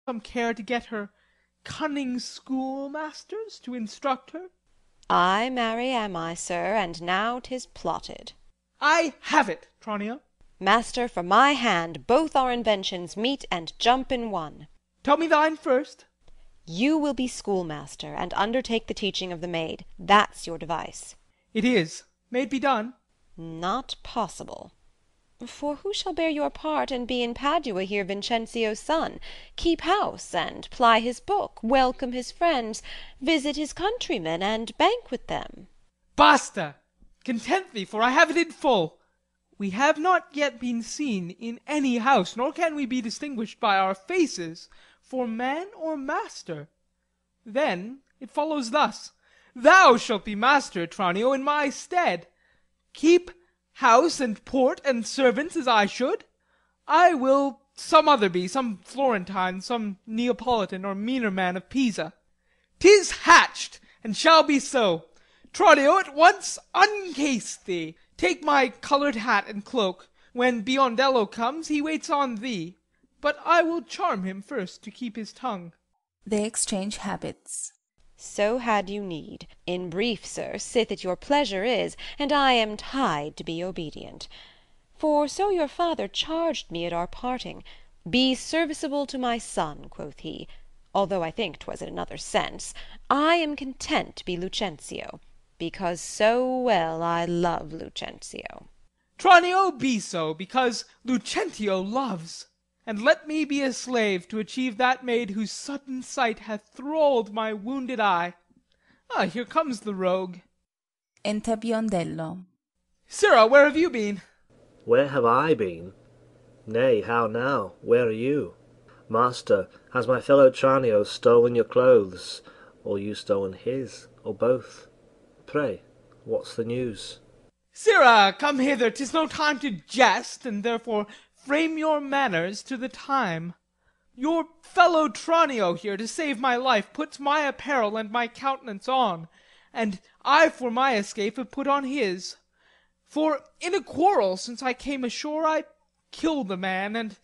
some care to get her cunning schoolmasters to instruct her? Ay, marry am I, sir, and now 'tis plotted. I have it, Tranio. Master, for my hand, both our inventions meet and jump in one. Tell me thine first. You will be schoolmaster, and undertake the teaching of the maid. That's your device. It is. May it be done? Not possible. For who shall bear your part, and be in Padua here Vincentio's son, keep house, and ply his book, welcome his friends, visit his countrymen, and banquet them? Basta! Content thee, for I have it in full. We have not yet been seen in any house, nor can we be distinguished by our faces for man or master. Then it follows thus: thou shalt be master, Tranio, in my stead. Keep house and port and servants as I should. I will some other be, some Florentine, some Neapolitan, or meaner man of Pisa. 'Tis hatched, and shall be so. Tranio, at once uncase thee. Take my coloured hat and cloak. When Biondello comes, he waits on thee. But I will charm him first to keep his tongue. They exchange habits. So had you need. In brief, sir, sith it your pleasure is, and I am tied to be obedient. For so your father charged me at our parting, be serviceable to my son, quoth he, although I think 'twas in another sense. I am content to be Lucentio, because so well I love Lucentio. Tranio, be so, because Lucentio loves. And let me be a slave to achieve that maid whose sudden sight hath thralled my wounded eye. Here comes the rogue. Enter Biondello. Sirrah, where have you been? Where have I been? Nay, how now? Where are you? Master, has my fellow Tranio stolen your clothes, or you stolen his, or both? Pray, what's the news? Sirrah, come hither. 'Tis no time to jest, and therefore frame your manners to the time. Your fellow Tranio here, to save my life, puts my apparel and my countenance on, and I for my escape have put on his. For in a quarrel since I came ashore I killed a man, and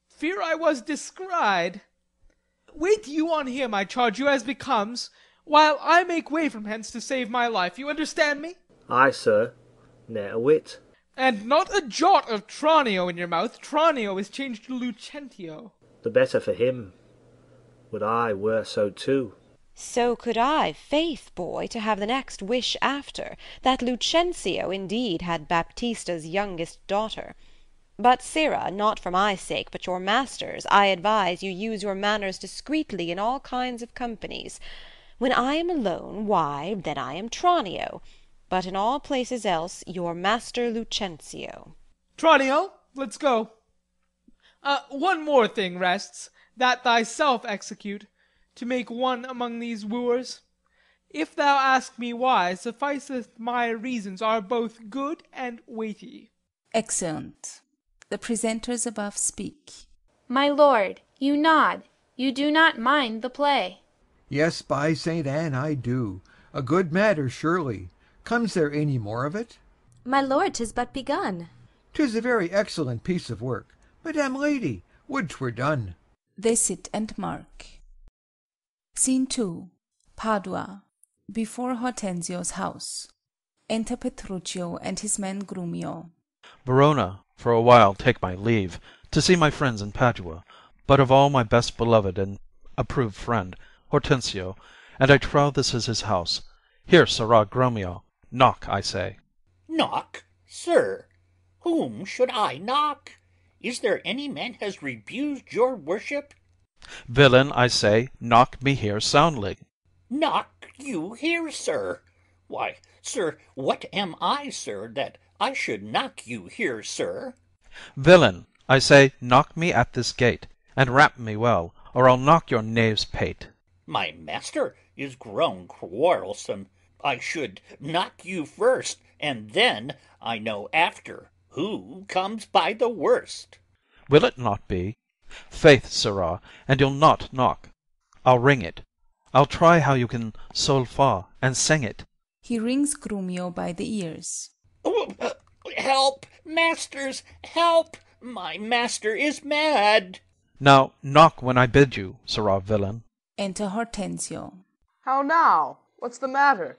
fear I was descried. Wait you on him, I charge you, as becomes, while I make way from hence to save my life. You understand me? Ay, sir, ne'er a whit. And not a jot of Tranio in your mouth. Tranio is changed to Lucentio. The better for him. Would I were so too. So could I, faith, boy, to have the next wish after, that Lucentio indeed had Baptista's youngest daughter. But, sirrah, not for my sake, but your master's, I advise you use your manners discreetly in all kinds of companies. When I am alone, why, then I am Tranio, but in all places else your master Lucentio. Tranio, let's go. One more thing rests, that thyself execute, to make one among these wooers. If thou ask me why, sufficeth my reasons are both good and weighty. Exeunt. The presenters above speak. My lord, you nod. You do not mind the play. Yes, by Saint Anne, I do. A good matter, surely. Comes there any more of it? My lord, 'tis but begun. 'Tis a very excellent piece of work. Madam Lady, would 'twere done. They sit and mark. Scene 2. Padua. Before Hortensio's house. Enter Petruchio and his man Grumio. Verona, for a while take my leave, to see my friends in Padua, but of all my best beloved and approved friend, Hortensio, and I trow this is his house. Here, sirrah Grumio, knock, I say. Knock, sir? Whom should I knock? Is there any man has rebused your worship? Villain, I say, knock me here soundly. Knock you here, sir? Why, sir, what am I, sir, that I should knock you here, sir? Villain, I say, knock me at this gate, and rap me well, or I'll knock your knave's pate. My master is grown quarrelsome. I should knock you first, and then I know after who comes by the worst. Will it not be? Faith, sirrah, and you'll not knock. I'll ring it. I'll try how you can sol fa and sing it. He rings Grumio by the ears. Help, masters, help! My master is mad. Now knock when I bid you, sirrah villain. Enter Hortensio. How now? What's the matter?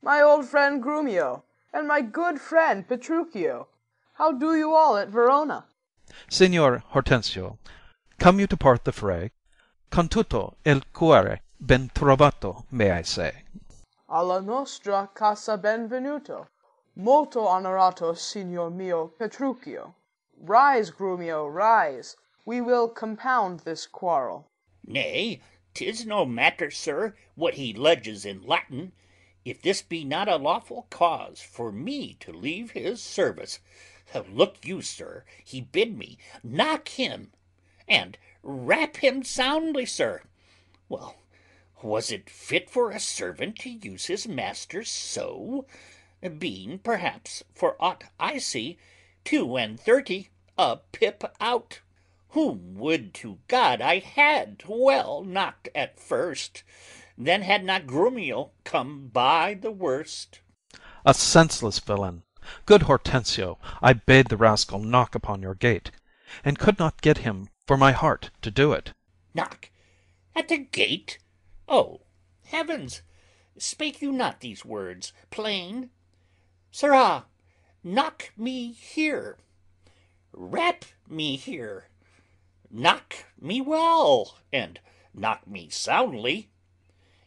My old friend Grumio, and my good friend Petruchio. How do you all at Verona? Signor Hortensio, come you to part the fray? Con tutto il cuore ben trovato, may I say. Alla nostra casa benvenuto. Molto onorato, signor mio Petruchio. Rise, Grumio, rise. We will compound this quarrel. Nay, 'tis no matter, sir, what he ledges in Latin, if this be not a lawful cause for me to leave his service. Look you, sir, he bid me knock him, and rap him soundly, sir. Well, was it fit for a servant to use his master so, being perhaps, for aught I see, 32 a pip out? Whom would to God I had well knocked at first, then had not Grumio come by the worst. A senseless villain! Good Hortensio, I bade the rascal knock upon your gate, and could not get him for my heart to do it. Knock at the gate? Oh, heavens! Spake you not these words plain? Sirrah, knock me here, rap me here, knock me well, and knock me soundly,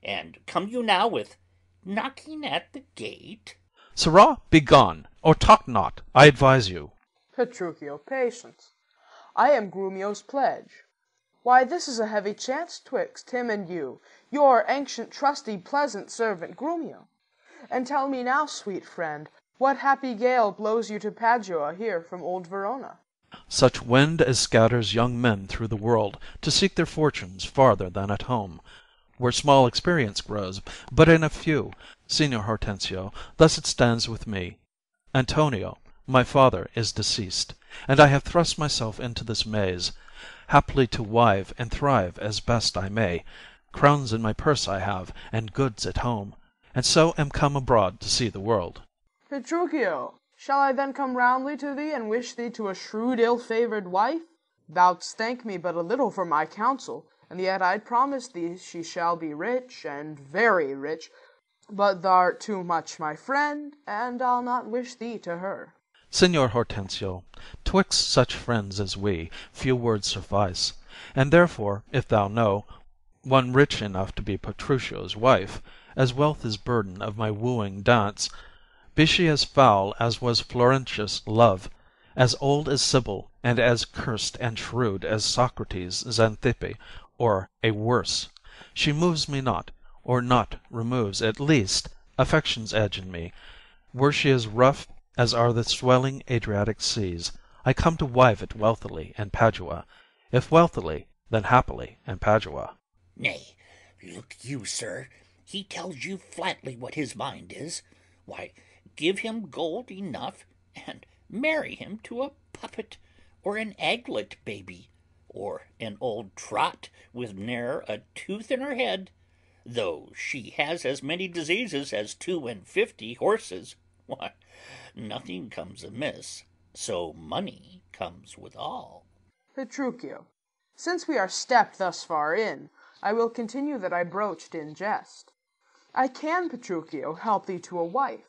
and come you now with knocking at the gate? Sirrah, be gone, or talk not, I advise you. Petruchio, patience. I am Grumio's pledge. Why, this is a heavy chance twixt him and you, your ancient, trusty, pleasant servant Grumio. And tell me now, sweet friend, what happy gale blows you to Padua here from old Verona? Such wind as scatters young men through the world to seek their fortunes farther than at home, where small experience grows, but in a few. Signor Hortensio, thus it stands with me. Antonio, my father, is deceased, and I have thrust myself into this maze, haply to wive and thrive as best I may. Crowns in my purse I have, and goods at home, and so am come abroad to see the world. Petruchio, shall I then come roundly to thee, and wish thee to a shrewd ill-favoured wife? Thou'dst thank me but a little for my counsel, and yet I'd promise thee she shall be rich, and very rich, but thou'rt too much my friend, and I'll not wish thee to her. Signor Hortensio, twixt such friends as we, few words suffice, and therefore, if thou know one rich enough to be Petruchio's wife, as wealth is burden of my wooing dance, be she as foul as was Florentius' love, as old as Sibyl, and as cursed and shrewd as Socrates' Xanthippe, or a worse, she moves me not, or not removes, at least, affection's edge in me. Were she as rough as are the swelling Adriatic seas, I come to wive it wealthily in Padua, if wealthily, then happily in Padua. Nay, look you, sir, he tells you flatly what his mind is. Why, give him gold enough, and marry him to a puppet, or an aglet baby, or an old trot with ne'er a tooth in her head, though she has as many diseases as 52 horses. Why, nothing comes amiss, so money comes withal. Petruchio, since we are stepped thus far in, I will continue that I broached in jest. I can, Petruchio, help thee to a wife,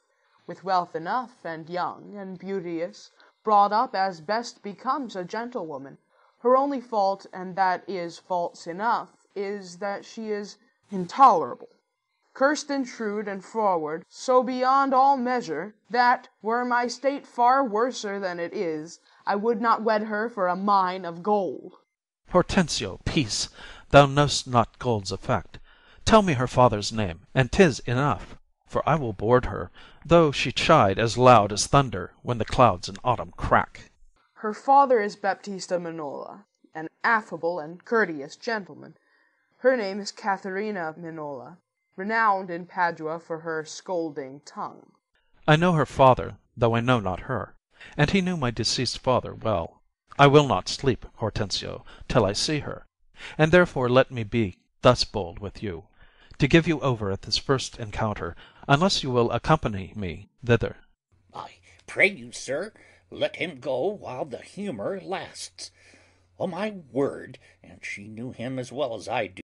with wealth enough, and young, and beauteous, brought up as best becomes a gentlewoman. Her only fault, and that is faults enough, is that she is intolerable, cursed and shrewd and forward, so beyond all measure, that, were my state far worser than it is, I would not wed her for a mine of gold. Hortensio, peace! Thou know'st not gold's effect. Tell me her father's name, and 'tis enough, for I will board her, though she chide as loud as thunder when the clouds in autumn crack. Her father is Baptista Minola, an affable and courteous gentleman. Her name is Katharina Minola, renowned in Padua for her scolding tongue. I know her father, though I know not her, and he knew my deceased father well. I will not sleep, Hortensio, till I see her, and therefore let me be thus bold with you, to give you over at this first encounter, unless you will accompany me thither. I pray you, sir, let him go while the humour lasts. O my word, and she knew him as well as I do.